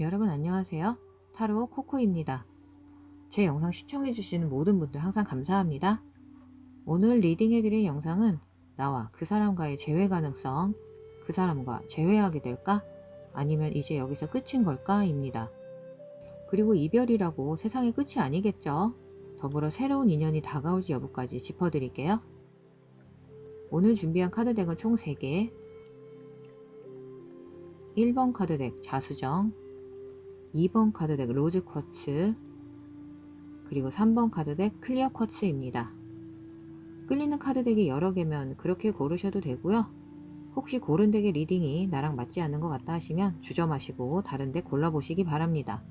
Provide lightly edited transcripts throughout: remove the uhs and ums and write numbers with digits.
여러분 안녕하세요. 타로 코코입니다. 제 영상 시청해주시는 모든 분들 항상 감사합니다. 오늘 리딩해드릴 영상은 나와 그 사람과의 재회 가능성, 그 사람과 재회하게 될까? 아니면 이제 여기서 끝인 걸까? 입니다. 그리고 이별이라고 세상의 끝이 아니겠죠? 더불어 새로운 인연이 다가올지 여부까지 짚어드릴게요. 오늘 준비한 카드덱은 총 3개. 1번 카드덱 자수정, 2번 카드덱 로즈 쿼츠, 그리고 3번 카드덱 클리어 쿼츠입니다. 끌리는 카드덱이 여러 개면 그렇게 고르셔도 되고요. 혹시 고른 덱의 리딩이 나랑 맞지 않는 것 같다 하시면 주저마시고 다른 덱 골라보시기 바랍니다.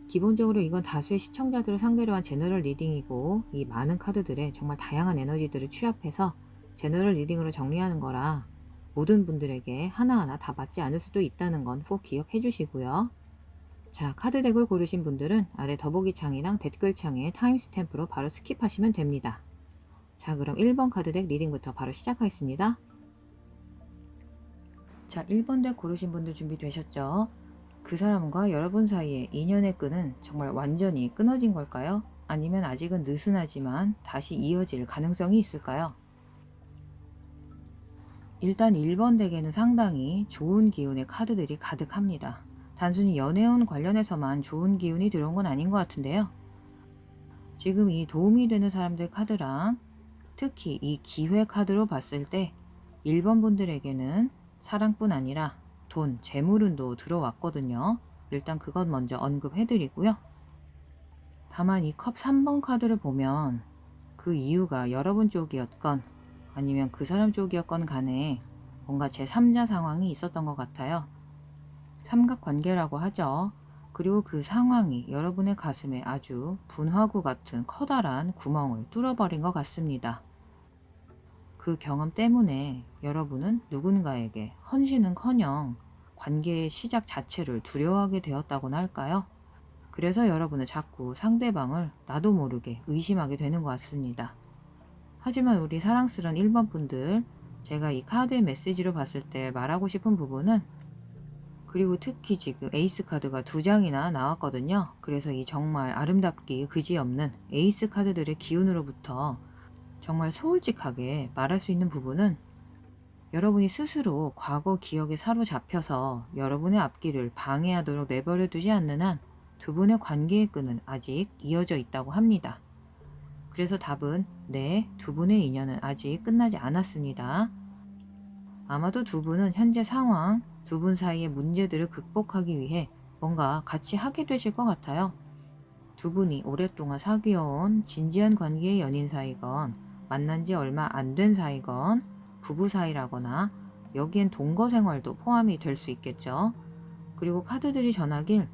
기본적으로 이건 다수의 시청자들을 상대로 한 제너럴 리딩이고, 이 많은 카드들의 정말 다양한 에너지들을 취합해서 제너럴 리딩으로 정리하는 거라 모든 분들에게 하나하나 다 맞지 않을 수도 있다는 건 꼭 기억해 주시고요. 자, 카드덱을 고르신 분들은 아래 더보기 창이랑 댓글 창에 타임스탬프로 바로 스킵하시면 됩니다. 자, 그럼 1번 카드덱 리딩부터 바로 시작하겠습니다. 자, 1번 덱 고르신 분들 준비되셨죠? 그 사람과 여러분 사이의 인연의 끈은 정말 완전히 끊어진 걸까요? 아니면 아직은 느슨하지만 다시 이어질 가능성이 있을까요? 일단 1번 덱에는 상당히 좋은 기운의 카드들이 가득합니다. 단순히 연애운 관련해서만 좋은 기운이 들어온 건 아닌 것 같은데요. 지금 이 도움이 되는 사람들 카드랑 특히 이 기회 카드로 봤을 때 1번 분들에게는 사랑뿐 아니라 돈, 재물운도 들어왔거든요. 일단 그것 먼저 언급해드리고요. 다만 이 컵 3번 카드를 보면 그 이유가 여러분 쪽이었건 아니면 그 사람 쪽이었건 간에 뭔가 제3자 상황이 있었던 것 같아요. 삼각관계라고 하죠. 그리고 그 상황이 여러분의 가슴에 아주 분화구 같은 커다란 구멍을 뚫어버린 것 같습니다. 그 경험 때문에 여러분은 누군가에게 헌신은커녕 관계의 시작 자체를 두려워하게 되었다고나 할까요? 그래서 여러분은 자꾸 상대방을 나도 모르게 의심하게 되는 것 같습니다. 하지만 우리 사랑스러운 1번 분들, 제가 이 카드의 메시지로 봤을 때 말하고 싶은 부분은, 그리고 특히 지금 에이스 카드가 2장이나 나왔거든요. 그래서 이 정말 아름답기 그지없는 에이스 카드들의 기운으로부터 정말 소울직하게 말할 수 있는 부분은, 여러분이 스스로 과거 기억에 사로잡혀서 여러분의 앞길을 방해하도록 내버려 두지 않는 한 두 분의 관계의 끈은 아직 이어져 있다고 합니다. 그래서 답은 네, 두 분의 인연은 아직 끝나지 않았습니다. 아마도 두 분은 현재 상황, 두 분 사이의 문제들을 극복하기 위해 뭔가 같이 하게 되실 것 같아요. 두 분이 오랫동안 사귀어온 진지한 관계의 연인 사이건, 만난 지 얼마 안 된 사이건, 부부 사이라거나 여기엔 동거 생활도 포함이 될 수 있겠죠. 그리고 카드들이 전하길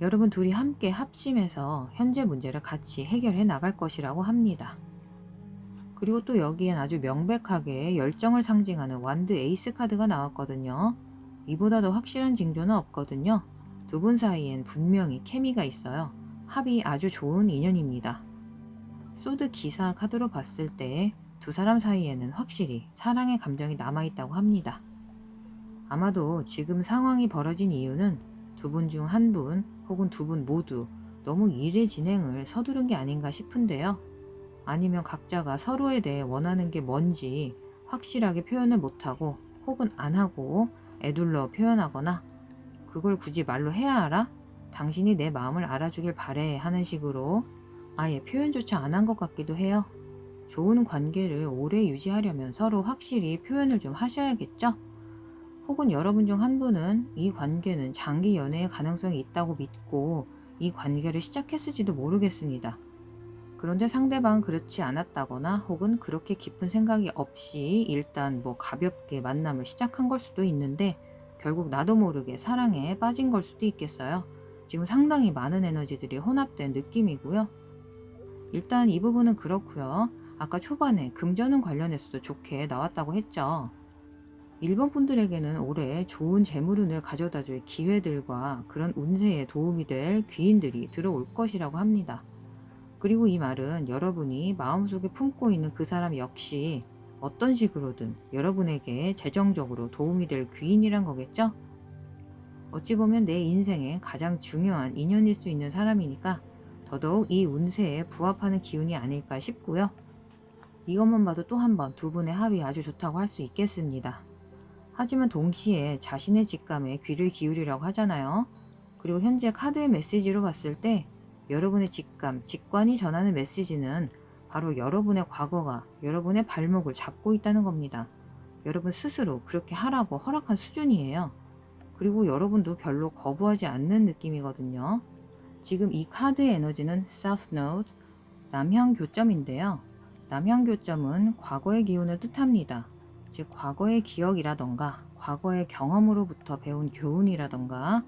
여러분 둘이 함께 합심해서 현재 문제를 같이 해결해 나갈 것이라고 합니다. 그리고 또 여기엔 아주 명백하게 열정을 상징하는 완드 에이스 카드가 나왔거든요. 이보다 더 확실한 징조는 없거든요. 두 분 사이엔 분명히 케미가 있어요. 합이 아주 좋은 인연입니다. 소드 기사 카드로 봤을 때 두 사람 사이에는 확실히 사랑의 감정이 남아있다고 합니다. 아마도 지금 상황이 벌어진 이유는 두 분 중 한 분 혹은 두 분 모두 너무 일의 진행을 서두른 게 아닌가 싶은데요. 아니면 각자가 서로에 대해 원하는 게 뭔지 확실하게 표현을 못하고 혹은 안 하고 애둘러 표현하거나, 그걸 굳이 말로 해야 알아? 당신이 내 마음을 알아주길 바래 하는 식으로 아예 표현조차 안 한 것 같기도 해요. 좋은 관계를 오래 유지하려면 서로 확실히 표현을 좀 하셔야겠죠? 혹은 여러분 중 한 분은 이 관계는 장기 연애의 가능성이 있다고 믿고 이 관계를 시작했을지도 모르겠습니다. 그런데 상대방은 그렇지 않았다거나 혹은 그렇게 깊은 생각이 없이 일단 뭐 가볍게 만남을 시작한 걸 수도 있는데 결국 나도 모르게 사랑에 빠진 걸 수도 있겠어요. 지금 상당히 많은 에너지들이 혼합된 느낌이고요. 일단 이 부분은 그렇고요. 아까 초반에 금전운 관련해서도 좋게 나왔다고 했죠. 1번 분들에게는 올해 좋은 재물운을 가져다 줄 기회들과 그런 운세에 도움이 될 귀인들이 들어올 것이라고 합니다. 그리고 이 말은 여러분이 마음속에 품고 있는 그 사람 역시 어떤 식으로든 여러분에게 재정적으로 도움이 될 귀인이란 거겠죠? 어찌 보면 내 인생에 가장 중요한 인연일 수 있는 사람이니까 더더욱 이 운세에 부합하는 기운이 아닐까 싶고요. 이것만 봐도 또 한 번 두 분의 합이 아주 좋다고 할 수 있겠습니다. 하지만 동시에 자신의 직감에 귀를 기울이라고 하잖아요. 그리고 현재 카드의 메시지로 봤을 때 여러분의 직감, 직관이 전하는 메시지는 바로 여러분의 과거가 여러분의 발목을 잡고 있다는 겁니다. 여러분 스스로 그렇게 하라고 허락한 수준이에요. 그리고 여러분도 별로 거부하지 않는 느낌이거든요. 지금 이 카드의 에너지는 South Node, 남향 교점인데요. 남향 교점은 과거의 기운을 뜻합니다. 즉 과거의 기억이라던가 과거의 경험으로부터 배운 교훈이라던가,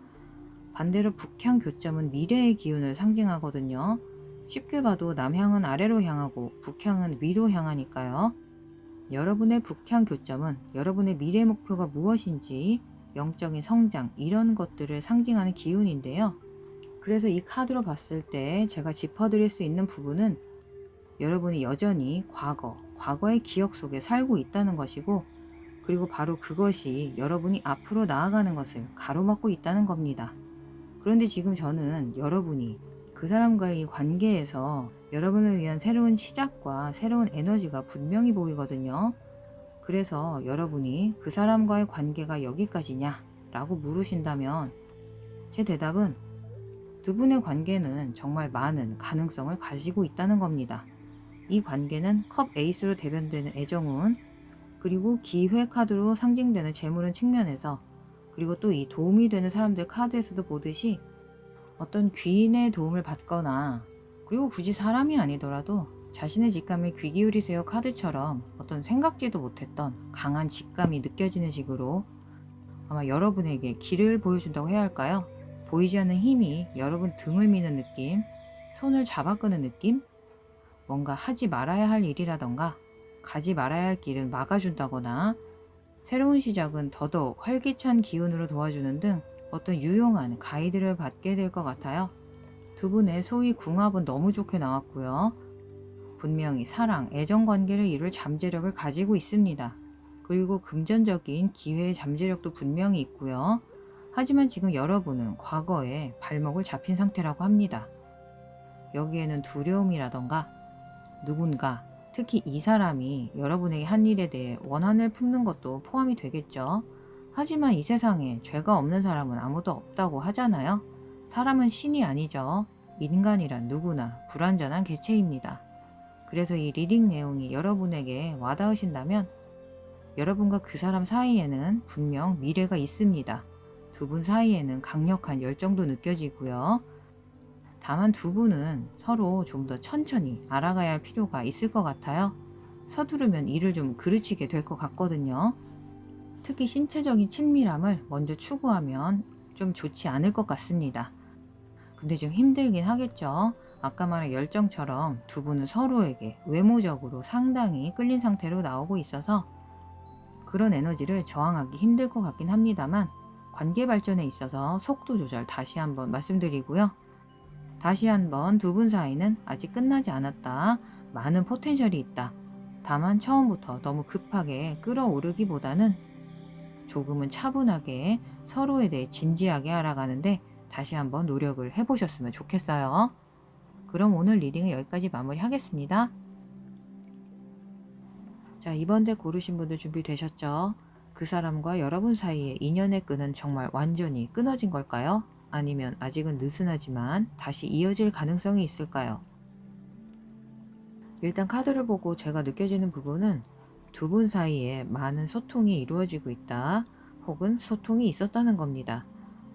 반대로 북향 교점은 미래의 기운을 상징하거든요. 쉽게 봐도 남향은 아래로 향하고 북향은 위로 향하니까요. 여러분의 북향 교점은 여러분의 미래 목표가 무엇인지, 영적인 성장, 이런 것들을 상징하는 기운인데요. 그래서 이 카드로 봤을 때 제가 짚어드릴 수 있는 부분은 여러분이 여전히 과거의 기억 속에 살고 있다는 것이고, 그리고 바로 그것이 여러분이 앞으로 나아가는 것을 가로막고 있다는 겁니다. 그런데 지금 저는 여러분이 그 사람과의 관계에서 여러분을 위한 새로운 시작과 새로운 에너지가 분명히 보이거든요. 그래서 여러분이 그 사람과의 관계가 여기까지냐 라고 물으신다면 제 대답은 두 분의 관계는 정말 많은 가능성을 가지고 있다는 겁니다. 이 관계는 컵 에이스로 대변되는 애정운, 그리고 기회 카드로 상징되는 재물운 측면에서, 그리고 또 이 도움이 되는 사람들 카드에서도 보듯이 어떤 귀인의 도움을 받거나, 그리고 굳이 사람이 아니더라도 자신의 직감에 귀 기울이세요 카드처럼 어떤 생각지도 못했던 강한 직감이 느껴지는 식으로 아마 여러분에게 길을 보여준다고 해야 할까요? 보이지 않는 힘이 여러분 등을 미는 느낌, 손을 잡아 끄는 느낌, 뭔가 하지 말아야 할 일이라던가 가지 말아야 할 길은 막아준다거나, 새로운 시작은 더더욱 활기찬 기운으로 도와주는 등 어떤 유용한 가이드를 받게 될 것 같아요. 두 분의 소위 궁합은 너무 좋게 나왔고요. 분명히 사랑, 애정 관계를 이룰 잠재력을 가지고 있습니다. 그리고 금전적인 기회의 잠재력도 분명히 있고요. 하지만 지금 여러분은 과거에 발목을 잡힌 상태라고 합니다. 여기에는 두려움이라던가 누군가, 특히 이 사람이 여러분에게 한 일에 대해 원한을 품는 것도 포함이 되겠죠. 하지만 이 세상에 죄가 없는 사람은 아무도 없다고 하잖아요. 사람은 신이 아니죠. 인간이란 누구나 불완전한 개체입니다. 그래서 이 리딩 내용이 여러분에게 와닿으신다면 여러분과 그 사람 사이에는 분명 미래가 있습니다. 두 분 사이에는 강력한 열정도 느껴지고요. 다만 두 분은 서로 좀 더 천천히 알아가야 할 필요가 있을 것 같아요. 서두르면 일을 좀 그르치게 될 것 같거든요. 특히 신체적인 친밀함을 먼저 추구하면 좀 좋지 않을 것 같습니다. 근데 좀 힘들긴 하겠죠. 아까 말한 열정처럼 두 분은 서로에게 외모적으로 상당히 끌린 상태로 나오고 있어서 그런 에너지를 저항하기 힘들 것 같긴 합니다만, 관계 발전에 있어서 속도 조절 다시 한번 말씀드리고요. 다시 한번 두 분 사이는 아직 끝나지 않았다. 많은 포텐셜이 있다. 다만 처음부터 너무 급하게 끌어오르기보다는 조금은 차분하게 서로에 대해 진지하게 알아가는데 다시 한번 노력을 해보셨으면 좋겠어요. 그럼 오늘 리딩은 여기까지 마무리하겠습니다. 자, 이번 덱 고르신 분들 준비되셨죠? 그 사람과 여러분 사이의 인연의 끈은 정말 완전히 끊어진 걸까요? 아니면 아직은 느슨하지만 다시 이어질 가능성이 있을까요? 일단 카드를 보고 제가 느껴지는 부분은 두 분 사이에 많은 소통이 이루어지고 있다, 혹은 소통이 있었다는 겁니다.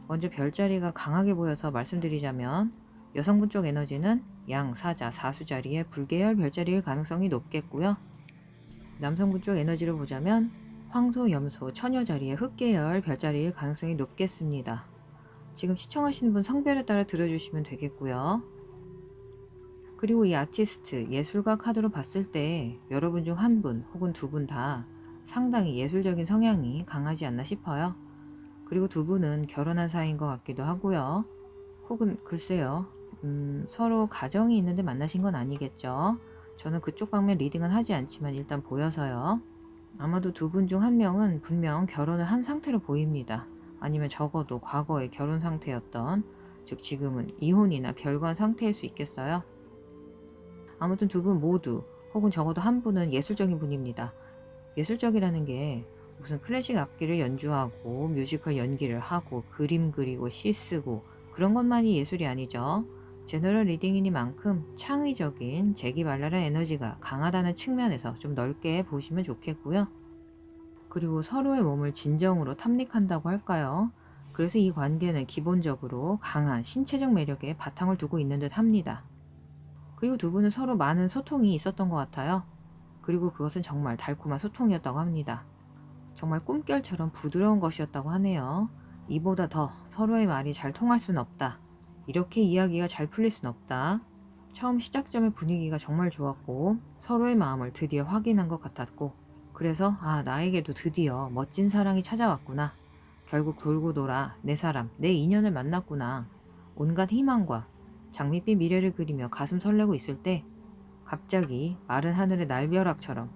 먼저 별자리가 강하게 보여서 말씀드리자면 여성분 쪽 에너지는 양, 사자, 사수 자리에 불계열 별자리일 가능성이 높겠고요. 남성분 쪽 에너지를 보자면 황소, 염소, 처녀 자리에 흑계열 별자리일 가능성이 높겠습니다. 지금 시청하시는 분 성별에 따라 들어주시면 되겠고요. 그리고 이 아티스트, 예술가 카드로 봤을 때 여러분 중 한 분 혹은 두 분 다 상당히 예술적인 성향이 강하지 않나 싶어요. 그리고 두 분은 결혼한 사이인 것 같기도 하고요. 혹은 글쎄요, 서로 가정이 있는데 만나신 건 아니겠죠. 저는 그쪽 방면 리딩은 하지 않지만 일단 보여서요. 아마도 두 분 중 한 명은 분명 결혼을 한 상태로 보입니다. 아니면 적어도 과거의 결혼 상태였던, 즉 지금은 이혼이나 별거한 상태일 수 있겠어요. 아무튼 두 분 모두, 혹은 적어도 한 분은 예술적인 분입니다. 예술적이라는 게 무슨 클래식 악기를 연주하고 뮤지컬 연기를 하고 그림 그리고 시 쓰고 그런 것만이 예술이 아니죠. 제너럴 리딩이니만큼 창의적인 재기발랄한 에너지가 강하다는 측면에서 좀 넓게 보시면 좋겠고요. 그리고 서로의 몸을 진정으로 탐닉한다고 할까요? 그래서 이 관계는 기본적으로 강한 신체적 매력에 바탕을 두고 있는 듯 합니다. 그리고 두 분은 서로 많은 소통이 있었던 것 같아요. 그리고 그것은 정말 달콤한 소통이었다고 합니다. 정말 꿈결처럼 부드러운 것이었다고 하네요. 이보다 더 서로의 말이 잘 통할 순 없다. 이렇게 이야기가 잘 풀릴 순 없다. 처음 시작점의 분위기가 정말 좋았고 서로의 마음을 드디어 확인한 것 같았고, 그래서 나에게도 드디어 멋진 사랑이 찾아왔구나. 결국 돌고 돌아 내 사람, 내 인연을 만났구나. 온갖 희망과 장밋빛 미래를 그리며 가슴 설레고 있을 때 갑자기 마른 하늘의 날벼락처럼,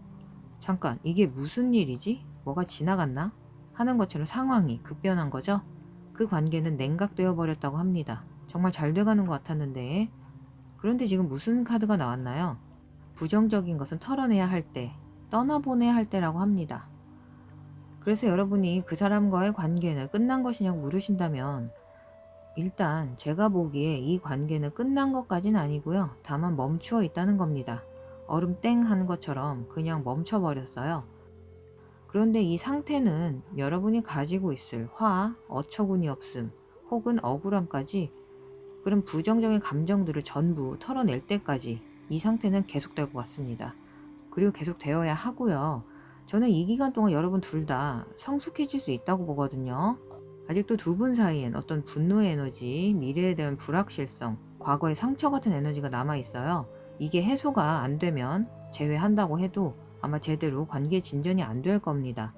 잠깐 이게 무슨 일이지? 뭐가 지나갔나? 하는 것처럼 상황이 급변한 거죠. 그 관계는 냉각되어 버렸다고 합니다. 정말 잘 돼가는 것 같았는데. 그런데 지금 무슨 카드가 나왔나요? 부정적인 것은 털어내야 할 때, 떠나보내야 할 때라고 합니다. 그래서 여러분이 그 사람과의 관계는 끝난 것이냐고 물으신다면, 일단 제가 보기에 이 관계는 끝난 것까진 아니고요. 다만 멈추어 있다는 겁니다. 얼음 땡 하는 것처럼 그냥 멈춰버렸어요. 그런데 이 상태는 여러분이 가지고 있을 화, 어처구니 없음, 혹은 억울함까지, 그런 부정적인 감정들을 전부 털어낼 때까지 이 상태는 계속될 것 같습니다. 그리고 계속 되어야 하고요. 저는 이 기간 동안 여러분 둘 다 성숙해질 수 있다고 보거든요. 아직도 두 분 사이엔 어떤 분노의 에너지, 미래에 대한 불확실성, 과거의 상처 같은 에너지가 남아 있어요. 이게 해소가 안 되면, 제외한다고 해도 아마 제대로 관계 진전이 안 될 겁니다.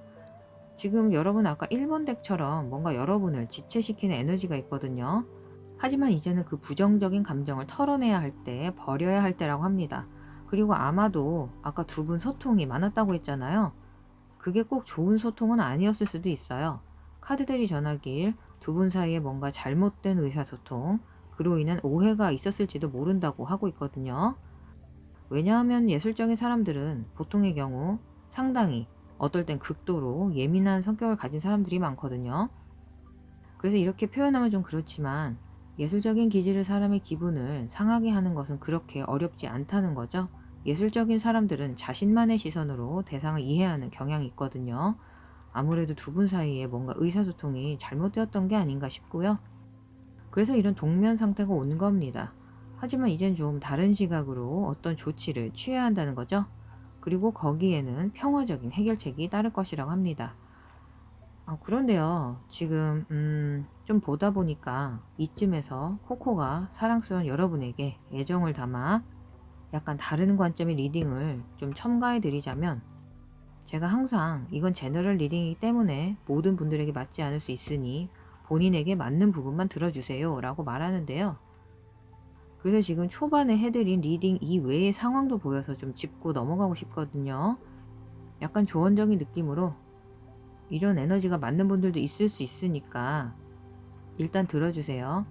지금 여러분 아까 1번 덱처럼 뭔가 여러분을 지체시키는 에너지가 있거든요. 하지만 이제는 그 부정적인 감정을 털어내야 할 때, 버려야 할 때라고 합니다. 그리고 아마도 아까 두 분 소통이 많았다고 했잖아요. 그게 꼭 좋은 소통은 아니었을 수도 있어요. 카드들이 전하길 두 분 사이에 뭔가 잘못된 의사소통, 그로 인한 오해가 있었을지도 모른다고 하고 있거든요. 왜냐하면 예술적인 사람들은 보통의 경우 상당히, 어떨 땐 극도로 예민한 성격을 가진 사람들이 많거든요. 그래서 이렇게 표현하면 좀 그렇지만, 예술적인 기질의 사람의 기분을 상하게 하는 것은 그렇게 어렵지 않다는 거죠. 예술적인 사람들은 자신만의 시선으로 대상을 이해하는 경향이 있거든요. 아무래도 두 분 사이에 뭔가 의사소통이 잘못되었던 게 아닌가 싶고요. 그래서 이런 동면 상태가 오는 겁니다. 하지만 이젠 좀 다른 시각으로 어떤 조치를 취해야 한다는 거죠. 그리고 거기에는 평화적인 해결책이 따를 것이라고 합니다. 그런데요. 지금 좀 보다 보니까 이쯤에서 코코가 사랑스러운 여러분에게 애정을 담아 약간 다른 관점의 리딩을 좀 첨가해 드리자면, 제가 항상 이건 제너럴 리딩이기 때문에 모든 분들에게 맞지 않을 수 있으니 본인에게 맞는 부분만 들어주세요 라고 말하는데요. 그래서 지금 초반에 해드린 리딩 이외의 상황도 보여서 좀 짚고 넘어가고 싶거든요. 약간 조언적인 느낌으로, 이런 에너지가 맞는 분들도 있을 수 있으니까 일단 들어주세요.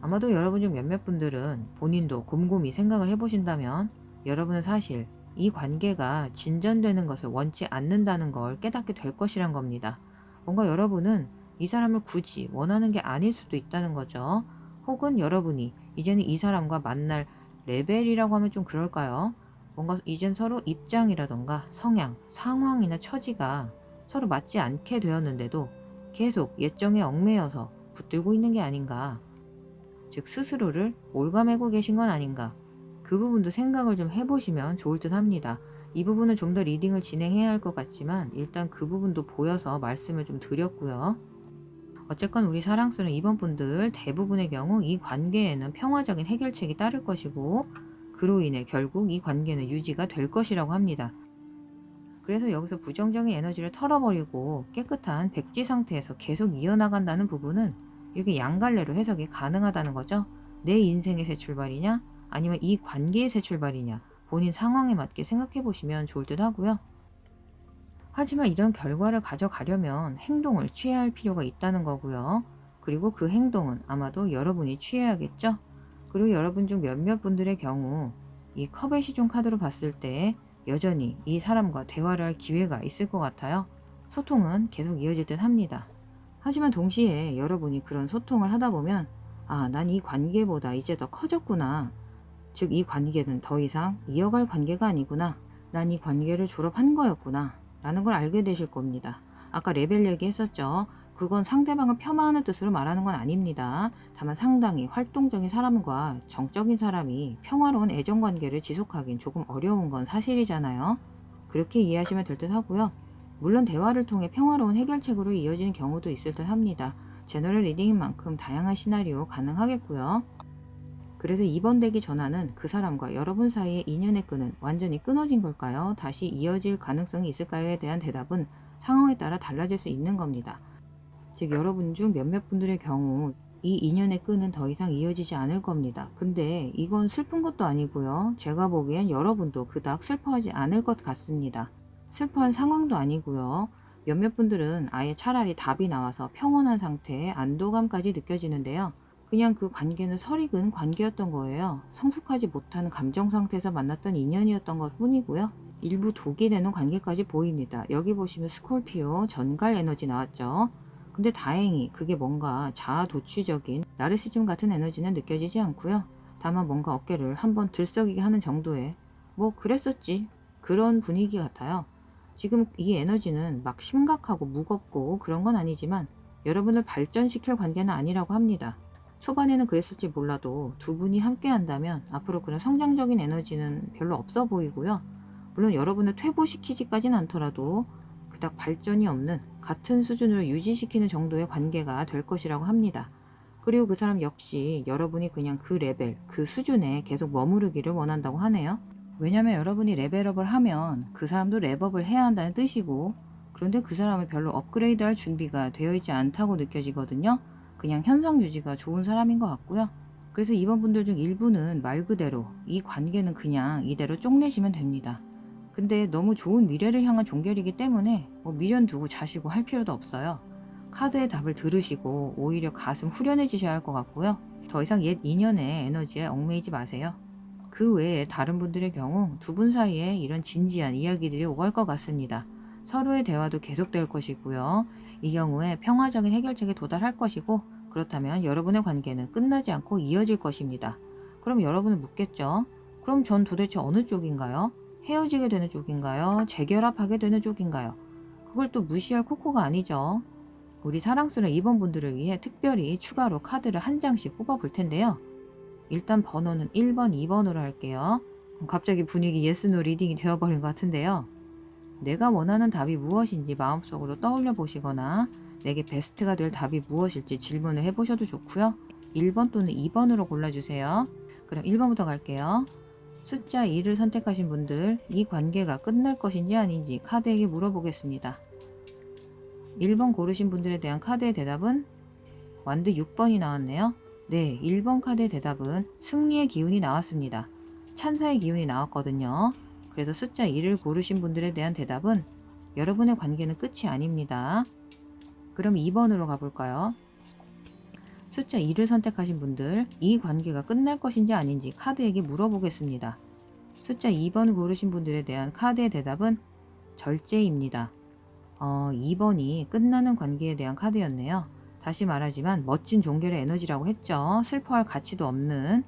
아마도 여러분 중 몇몇 분들은 본인도 곰곰이 생각을 해보신다면, 여러분은 사실 이 관계가 진전되는 것을 원치 않는다는 걸 깨닫게 될 것이란 겁니다. 뭔가 여러분은 이 사람을 굳이 원하는 게 아닐 수도 있다는 거죠. 혹은 여러분이 이제는 이 사람과 만날 레벨이라고 하면 좀 그럴까요? 뭔가 이젠 서로 입장이라던가 성향, 상황이나 처지가 서로 맞지 않게 되었는데도 계속 예정에 얽매여서 붙들고 있는 게 아닌가. 즉 스스로를 올가매고 계신 건 아닌가. 그 부분도 생각을 좀 해보시면 좋을 듯 합니다. 이 부분은 좀 더 리딩을 진행해야 할 것 같지만 일단 그 부분도 보여서 말씀을 좀 드렸고요. 어쨌건 우리 사랑스러운 2번 분들 대부분의 경우 이 관계에는 평화적인 해결책이 따를 것이고, 그로 인해 결국 이 관계는 유지가 될 것이라고 합니다. 그래서 여기서 부정적인 에너지를 털어버리고 깨끗한 백지 상태에서 계속 이어나간다는 부분은 이렇게 양갈래로 해석이 가능하다는 거죠. 내 인생의 새 출발이냐, 아니면 이 관계의 새 출발이냐, 본인 상황에 맞게 생각해 보시면 좋을 듯 하고요. 하지만 이런 결과를 가져가려면 행동을 취해야 할 필요가 있다는 거고요. 그리고 그 행동은 아마도 여러분이 취해야겠죠? 그리고 여러분 중 몇몇 분들의 경우 이 컵의 시종 카드로 봤을 때 여전히 이 사람과 대화를 할 기회가 있을 것 같아요. 소통은 계속 이어질 듯 합니다. 하지만 동시에 여러분이 그런 소통을 하다 보면 아, 난 이 관계보다 이제 더 커졌구나. 즉, 이 관계는 더 이상 이어갈 관계가 아니구나. 난 이 관계를 졸업한 거였구나. 라는 걸 알게 되실 겁니다. 아까 레벨 얘기했었죠. 그건 상대방을 폄하하는 뜻으로 말하는 건 아닙니다. 다만 상당히 활동적인 사람과 정적인 사람이 평화로운 애정관계를 지속하긴 조금 어려운 건 사실이잖아요. 그렇게 이해하시면 될 듯 하고요. 물론 대화를 통해 평화로운 해결책으로 이어지는 경우도 있을 듯 합니다. 제너럴 리딩인 만큼 다양한 시나리오 가능하겠고요. 그래서 이번 덱이 전하는 그 사람과 여러분 사이의 인연의 끈은 완전히 끊어진 걸까요? 다시 이어질 가능성이 있을까요에 대한 대답은 상황에 따라 달라질 수 있는 겁니다. 즉, 여러분 중 몇몇 분들의 경우 이 인연의 끈은 더 이상 이어지지 않을 겁니다. 근데 이건 슬픈 것도 아니고요. 제가 보기엔 여러분도 그닥 슬퍼하지 않을 것 같습니다. 슬퍼할 상황도 아니고요. 몇몇 분들은 아예 차라리 답이 나와서 평온한 상태의 안도감까지 느껴지는데요. 그냥 그 관계는 설익은 관계였던 거예요. 성숙하지 못한 감정 상태에서 만났던 인연이었던 것 뿐이고요. 일부 독이 되는 관계까지 보입니다. 여기 보시면 스콜피오 전갈 에너지 나왔죠. 근데 다행히 그게 뭔가 자아도취적인 나르시즘 같은 에너지는 느껴지지 않고요. 다만 뭔가 어깨를 한번 들썩이게 하는 정도의 뭐 그랬었지 그런 분위기 같아요. 지금 이 에너지는 막 심각하고 무겁고 그런 건 아니지만 여러분을 발전시킬 관계는 아니라고 합니다. 초반에는 그랬을지 몰라도 두 분이 함께 한다면 앞으로 그런 성장적인 에너지는 별로 없어 보이고요. 물론 여러분을 퇴보시키지까지는 않더라도 그닥 발전이 없는 같은 수준을 유지시키는 정도의 관계가 될 것이라고 합니다. 그리고 그 사람 역시 여러분이 그냥 그 레벨, 그 수준에 계속 머무르기를 원한다고 하네요. 왜냐면 여러분이 레벨업을 하면 그 사람도 랩업을 해야 한다는 뜻이고, 그런데 그 사람은 별로 업그레이드할 준비가 되어 있지 않다고 느껴지거든요. 그냥 현상 유지가 좋은 사람인 것 같고요. 그래서 이번 분들 중 일부는 말 그대로 이 관계는 그냥 이대로 쪽내시면 됩니다. 근데 너무 좋은 미래를 향한 종결이기 때문에 뭐 미련 두고 자시고 할 필요도 없어요. 카드의 답을 들으시고 오히려 가슴 후련해지셔야 할 것 같고요. 더 이상 옛 인연의 에너지에 얽매이지 마세요. 그 외에 다른 분들의 경우 두 분 사이에 이런 진지한 이야기들이 오갈 것 같습니다. 서로의 대화도 계속될 것이고요. 이 경우에 평화적인 해결책에 도달할 것이고, 그렇다면 여러분의 관계는 끝나지 않고 이어질 것입니다. 그럼 여러분은 묻겠죠? 그럼 전 도대체 어느 쪽인가요? 헤어지게 되는 쪽인가요? 재결합하게 되는 쪽인가요? 그걸 또 무시할 코코가 아니죠. 우리 사랑스러운 2번 분들을 위해 특별히 추가로 카드를 한 장씩 뽑아 볼 텐데요. 일단 번호는 1번, 2번으로 할게요. 갑자기 분위기 예스노 리딩이 되어버린 것 같은데요. 내가 원하는 답이 무엇인지 마음속으로 떠올려 보시거나 내게 베스트가 될 답이 무엇일지 질문을 해보셔도 좋고요. 1번 또는 2번으로 골라주세요. 그럼 1번부터 갈게요. 숫자 2를 선택하신 분들, 이 관계가 끝날 것인지 아닌지 카드에게 물어보겠습니다. 1번 고르신 분들에 대한 카드의 대답은 완드 6번이 나왔네요. 네, 1번 카드의 대답은 승리의 기운이 나왔습니다. 찬사의 기운이 나왔거든요. 그래서 숫자 2를 고르신 분들에 대한 대답은 여러분의 관계는 끝이 아닙니다. 그럼 2번으로 가볼까요? 숫자 2를 선택하신 분들, 이 관계가 끝날 것인지 아닌지 카드에게 물어보겠습니다. 숫자 2번 고르신 분들에 대한 카드의 대답은 절제입니다. 2번이 끝나는 관계에 대한 카드였네요. 다시 말하지만 멋진 종결의 에너지라고 했죠. 슬퍼할 가치도 없는.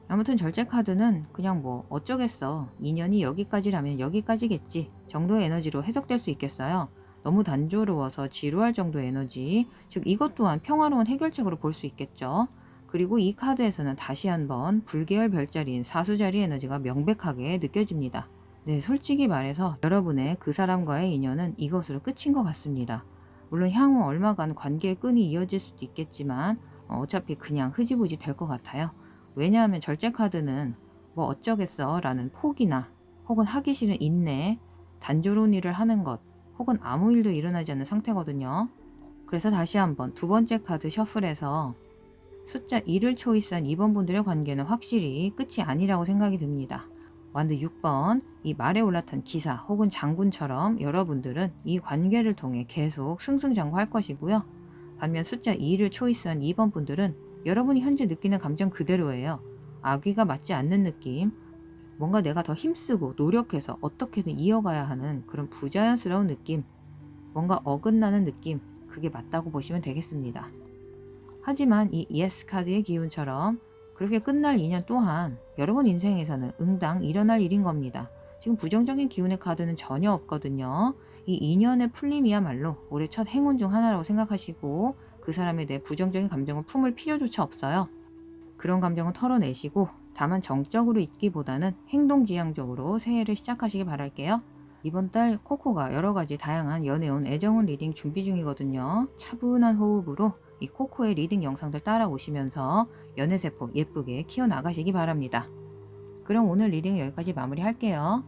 아무튼 절제 카드는 그냥 뭐 어쩌겠어. 인연이 여기까지라면 여기까지겠지 정도의 에너지로 해석될 수 있겠어요. 너무 단조로워서 지루할 정도의 에너지. 즉 이것 또한 평화로운 해결책으로 볼 수 있겠죠. 그리고 이 카드에서는 다시 한번 불계열 별자리인 사수자리 에너지가 명백하게 느껴집니다. 네, 솔직히 말해서 여러분의 그 사람과의 인연은 이것으로 끝인 것 같습니다. 물론 향후 얼마간 관계의 끈이 이어질 수도 있겠지만 어차피 그냥 흐지부지 될 것 같아요. 왜냐하면 절제 카드는 뭐 어쩌겠어 라는 포기나 혹은 하기 싫은 인내, 단조로운 일을 하는 것 혹은 아무 일도 일어나지 않는 상태거든요. 그래서 다시 한번 두 번째 카드 셔플에서 숫자 2를 초이스한 2번 분들의 관계는 확실히 끝이 아니라고 생각이 듭니다. 완드 6번 이 말에 올라탄 기사 혹은 장군처럼 여러분들은 이 관계를 통해 계속 승승장구할 것이고요. 반면 숫자 2를 초이스한 2번 분들은 여러분이 현재 느끼는 감정 그대로예요. 아귀가 맞지 않는 느낌, 뭔가 내가 더 힘쓰고 노력해서 어떻게든 이어가야 하는 그런 부자연스러운 느낌, 뭔가 어긋나는 느낌, 그게 맞다고 보시면 되겠습니다. 하지만 이 예스 카드의 기운처럼 그렇게 끝날 인연 또한 여러분 인생에서는 응당 일어날 일인 겁니다. 지금 부정적인 기운의 카드는 전혀 없거든요. 이 인연의 풀림이야말로 올해 첫 행운 중 하나라고 생각하시고 그 사람에 대해 부정적인 감정을 품을 필요조차 없어요. 그런 감정은 털어내시고 다만 정적으로 있기보다는 행동지향적으로 새해를 시작하시길 바랄게요. 이번 달 코코가 여러가지 다양한 연애운 애정운 리딩 준비 중이거든요. 차분한 호흡으로 이 코코의 리딩 영상들 따라오시면서 연애세포 예쁘게 키워나가시기 바랍니다. 그럼 오늘 리딩 여기까지 마무리할게요.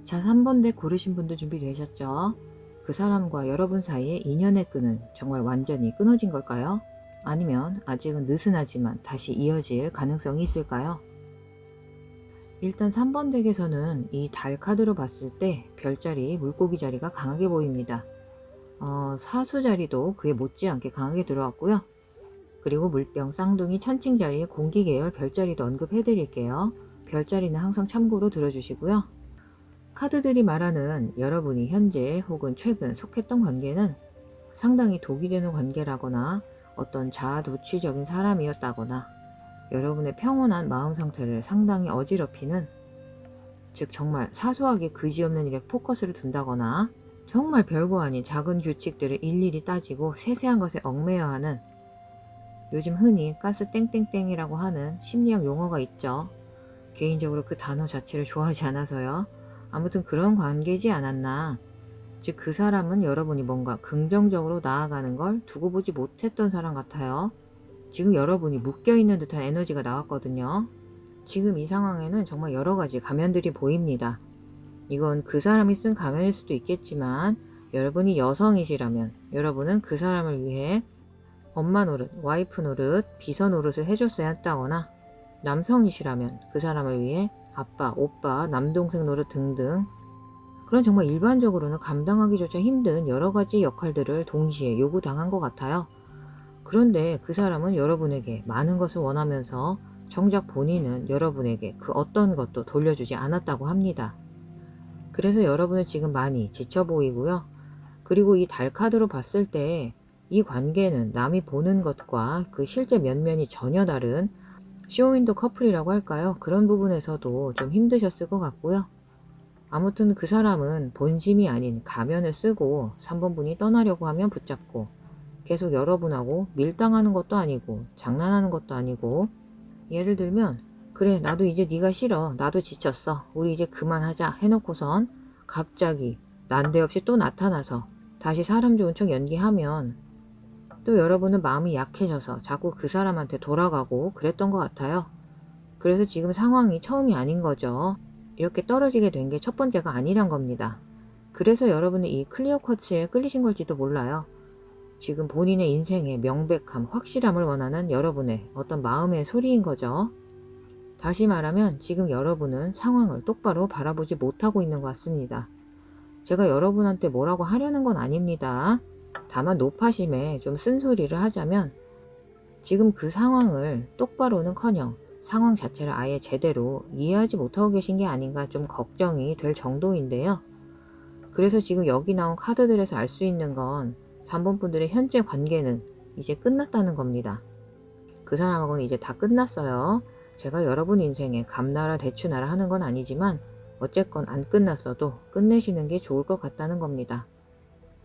자, 3번 덱 고르신 분들 준비되셨죠? 그 사람과 여러분 사이의 인연의 끈은 정말 완전히 끊어진 걸까요? 아니면 아직은 느슨하지만 다시 이어질 가능성이 있을까요? 일단 3번 덱에서는 이 달 카드로 봤을 때 별자리, 물고기 자리가 강하게 보입니다. 사수 자리도 그에 못지않게 강하게 들어왔고요. 그리고 물병, 쌍둥이, 천칭 자리에 공기 계열 별자리도 언급해 드릴게요. 별자리는 항상 참고로 들어주시고요. 카드들이 말하는 여러분이 현재 혹은 최근 속했던 관계는 상당히 독이 되는 관계라거나 어떤 자아도취적인 사람이었다거나 여러분의 평온한 마음 상태를 상당히 어지럽히는, 즉 정말 사소하게 그지없는 일에 포커스를 둔다거나 정말 별거 아닌 작은 규칙들을 일일이 따지고 세세한 것에 얽매여 하는, 요즘 흔히 가스 땡땡땡이라고 하는 심리학 용어가 있죠. 개인적으로 그 단어 자체를 좋아하지 않아서요. 아무튼 그런 관계지 않았나. 즉 그 사람은 여러분이 뭔가 긍정적으로 나아가는 걸 두고 보지 못했던 사람 같아요. 지금 여러분이 묶여있는 듯한 에너지가 나왔거든요. 지금 이 상황에는 정말 여러가지 가면들이 보입니다. 이건 그 사람이 쓴 가면일 수도 있겠지만 여러분이 여성이시라면 여러분은 그 사람을 위해 엄마 노릇, 와이프 노릇, 비서 노릇을 해줬어야 했다거나, 남성이시라면 그 사람을 위해 아빠, 오빠, 남동생 노릇 등등 그런 정말 일반적으로는 감당하기조차 힘든 여러가지 역할들을 동시에 요구당한 것 같아요. 그런데 그 사람은 여러분에게 많은 것을 원하면서 정작 본인은 여러분에게 그 어떤 것도 돌려주지 않았다고 합니다. 그래서 여러분은 지금 많이 지쳐 보이고요. 그리고 이 달 카드로 봤을 때 이 관계는 남이 보는 것과 그 실제 면면이 전혀 다른 쇼윈도 커플이라고 할까요? 그런 부분에서도 좀 힘드셨을 것 같고요. 아무튼 그 사람은 본심이 아닌 가면을 쓰고 3번 분이 떠나려고 하면 붙잡고 계속 여러분하고 밀당하는 것도 아니고 장난하는 것도 아니고, 예를 들면 그래 나도 이제 네가 싫어, 나도 지쳤어, 우리 이제 그만하자 해놓고선 갑자기 난데없이 또 나타나서 다시 사람 좋은 척 연기하면 또 여러분은 마음이 약해져서 자꾸 그 사람한테 돌아가고 그랬던 것 같아요. 그래서 지금 상황이 처음이 아닌 거죠. 이렇게 떨어지게 된 게 첫 번째가 아니란 겁니다. 그래서 여러분은 이 클리어 쿼츠에 끌리신 걸지도 몰라요. 지금 본인의 인생의 명백함, 확실함을 원하는 여러분의 어떤 마음의 소리인 거죠. 다시 말하면 지금 여러분은 상황을 똑바로 바라보지 못하고 있는 것 같습니다. 제가 여러분한테 뭐라고 하려는 건 아닙니다. 다만 노파심에 좀 쓴소리를 하자면 지금 그 상황을 똑바로는커녕 상황 자체를 아예 제대로 이해하지 못하고 계신 게 아닌가 좀 걱정이 될 정도인데요. 그래서 지금 여기 나온 카드들에서 알 수 있는 건 3번 분들의 현재 관계는 이제 끝났다는 겁니다. 그 사람하고는 이제 다 끝났어요. 제가 여러분 인생에 감나라 대추나라 하는 건 아니지만 어쨌건 안 끝났어도 끝내시는 게 좋을 것 같다는 겁니다.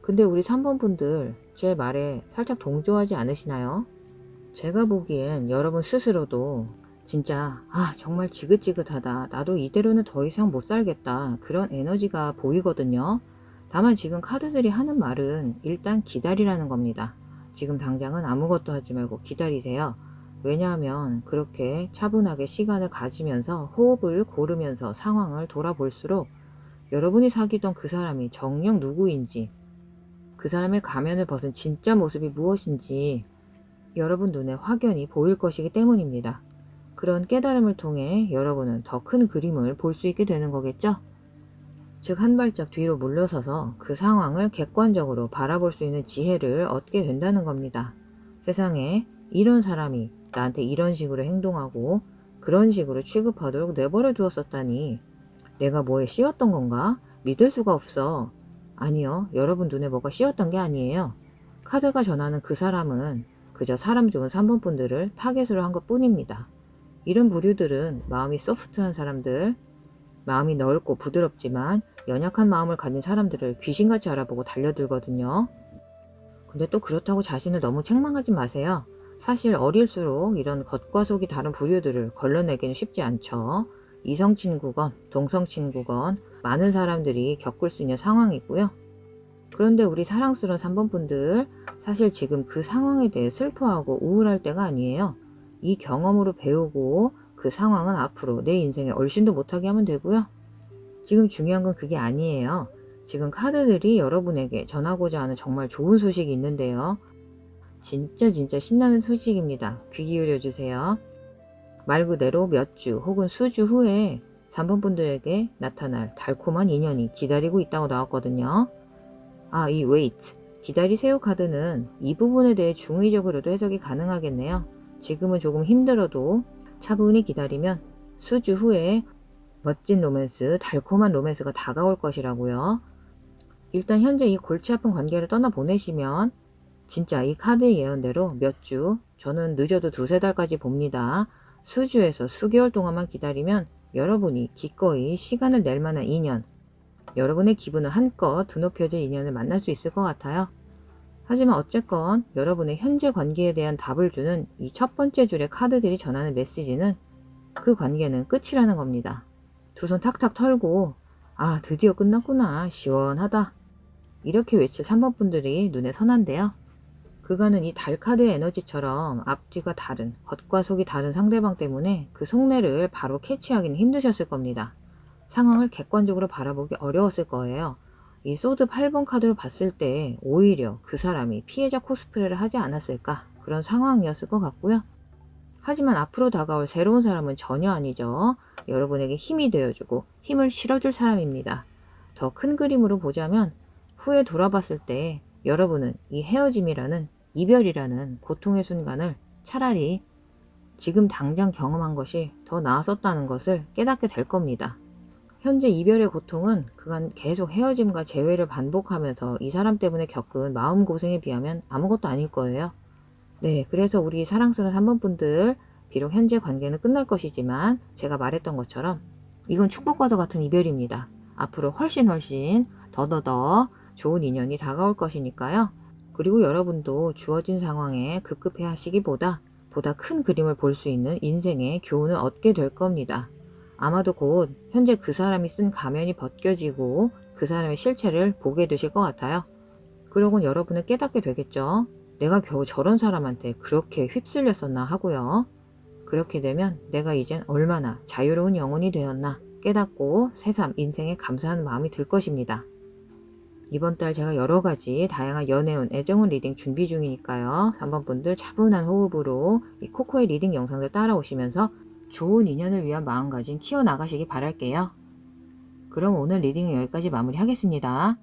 근데 우리 3번 분들 제 말에 살짝 동조하지 않으시나요? 제가 보기엔 여러분 스스로도 진짜 정말 지긋지긋하다, 나도 이대로는 더 이상 못 살겠다, 그런 에너지가 보이거든요. 다만 지금 카드들이 하는 말은 일단 기다리라는 겁니다. 지금 당장은 아무것도 하지 말고 기다리세요. 왜냐하면 그렇게 차분하게 시간을 가지면서 호흡을 고르면서 상황을 돌아볼수록 여러분이 사귀던 그 사람이 정녕 누구인지, 그 사람의 가면을 벗은 진짜 모습이 무엇인지 여러분 눈에 확연히 보일 것이기 때문입니다. 그런 깨달음을 통해 여러분은 더 큰 그림을 볼 수 있게 되는 거겠죠? 즉, 한 발짝 뒤로 물러서서 그 상황을 객관적으로 바라볼 수 있는 지혜를 얻게 된다는 겁니다. 세상에 이런 사람이 나한테 이런 식으로 행동하고 그런 식으로 취급하도록 내버려 두었었다니, 내가 뭐에 씌웠던 건가? 믿을 수가 없어. 아니요, 여러분 눈에 뭐가 씌웠던 게 아니에요. 카드가 전하는 그 사람은 그저 사람 좋은 3번 분들을 타겟으로 한 것 뿐입니다. 이런 부류들은 마음이 소프트한 사람들, 마음이 넓고 부드럽지만 연약한 마음을 가진 사람들을 귀신같이 알아보고 달려들거든요. 근데 또 그렇다고 자신을 너무 책망하지 마세요. 사실 어릴수록 이런 겉과 속이 다른 부류들을 걸러내기는 쉽지 않죠. 이성친구건 동성친구건 많은 사람들이 겪을 수 있는 상황이고요. 그런데 우리 사랑스러운 3번 분들, 사실 지금 그 상황에 대해 슬퍼하고 우울할 때가 아니에요. 이 경험으로 배우고 그 상황은 앞으로 내 인생에 얼씬도 못하게 하면 되고요. 지금 중요한 건 그게 아니에요. 지금 카드들이 여러분에게 전하고자 하는 정말 좋은 소식이 있는데요. 진짜 신나는 소식입니다. 귀 기울여 주세요. 말 그대로 몇 주 혹은 수주 후에 3번 분들에게 나타날 달콤한 인연이 기다리고 있다고 나왔거든요. 이 wait, 기다리세요 카드는 이 부분에 대해 중의적으로도 해석이 가능하겠네요. 지금은 조금 힘들어도 차분히 기다리면 수주 후에 멋진 로맨스, 달콤한 로맨스가 다가올 것이라고요. 일단 현재 이 골치 아픈 관계를 떠나보내시면 진짜 이 카드의 예언대로 몇 주, 저는 늦어도 2-3달까지 봅니다. 수주에서 수개월 동안만 기다리면 여러분이 기꺼이 시간을 낼 만한 인연, 여러분의 기분을 한껏 드높여줄 인연을 만날 수 있을 것 같아요. 하지만 어쨌건 여러분의 현재 관계에 대한 답을 주는 이 첫 번째 줄의 카드들이 전하는 메시지는 그 관계는 끝이라는 겁니다. 두 손 탁탁 털고 드디어 끝났구나, 시원하다, 이렇게 외칠 3번 분들이 눈에 선한데요. 그간은 이 달카드의 에너지처럼 앞뒤가 다른, 겉과 속이 다른 상대방 때문에 그 속내를 바로 캐치하기는 힘드셨을 겁니다. 상황을 객관적으로 바라보기 어려웠을 거예요. 이 소드 8번 카드로 봤을 때 오히려 그 사람이 피해자 코스프레를 하지 않았을까, 그런 상황이었을 것 같고요. 하지만 앞으로 다가올 새로운 사람은 전혀 아니죠. 여러분에게 힘이 되어주고 힘을 실어줄 사람입니다. 더 큰 그림으로 보자면 후에 돌아봤을 때 여러분은 이 헤어짐이라는, 이별이라는 고통의 순간을 차라리 지금 당장 경험한 것이 더 나았었다는 것을 깨닫게 될 겁니다. 현재 이별의 고통은 그간 계속 헤어짐과 재회를 반복하면서 이 사람 때문에 겪은 마음고생에 비하면 아무것도 아닐 거예요. 네, 그래서 우리 사랑스러운 3번 분들, 비록 현재 관계는 끝날 것이지만 제가 말했던 것처럼 이건 축복과도 같은 이별입니다. 앞으로 훨씬 더더더 좋은 인연이 다가올 것이니까요. 그리고 여러분도 주어진 상황에 급급해 하시기보다 보다 큰 그림을 볼 수 있는 인생의 교훈을 얻게 될 겁니다. 아마도 곧 현재 그 사람이 쓴 가면이 벗겨지고 그 사람의 실체를 보게 되실 것 같아요. 그러곤 여러분은 깨닫게 되겠죠. 내가 겨우 저런 사람한테 그렇게 휩쓸렸었나 하고요. 그렇게 되면 내가 이젠 얼마나 자유로운 영혼이 되었나 깨닫고 새삼 인생에 감사하는 마음이 들 것입니다. 이번 달 제가 여러가지 다양한 연애운, 애정운 리딩 준비 중이니까요. 3번 분들 차분한 호흡으로 이 코코의 리딩 영상들 따라오시면서 좋은 인연을 위한 마음가짐 키워나가시기 바랄게요. 그럼 오늘 리딩은 여기까지 마무리하겠습니다.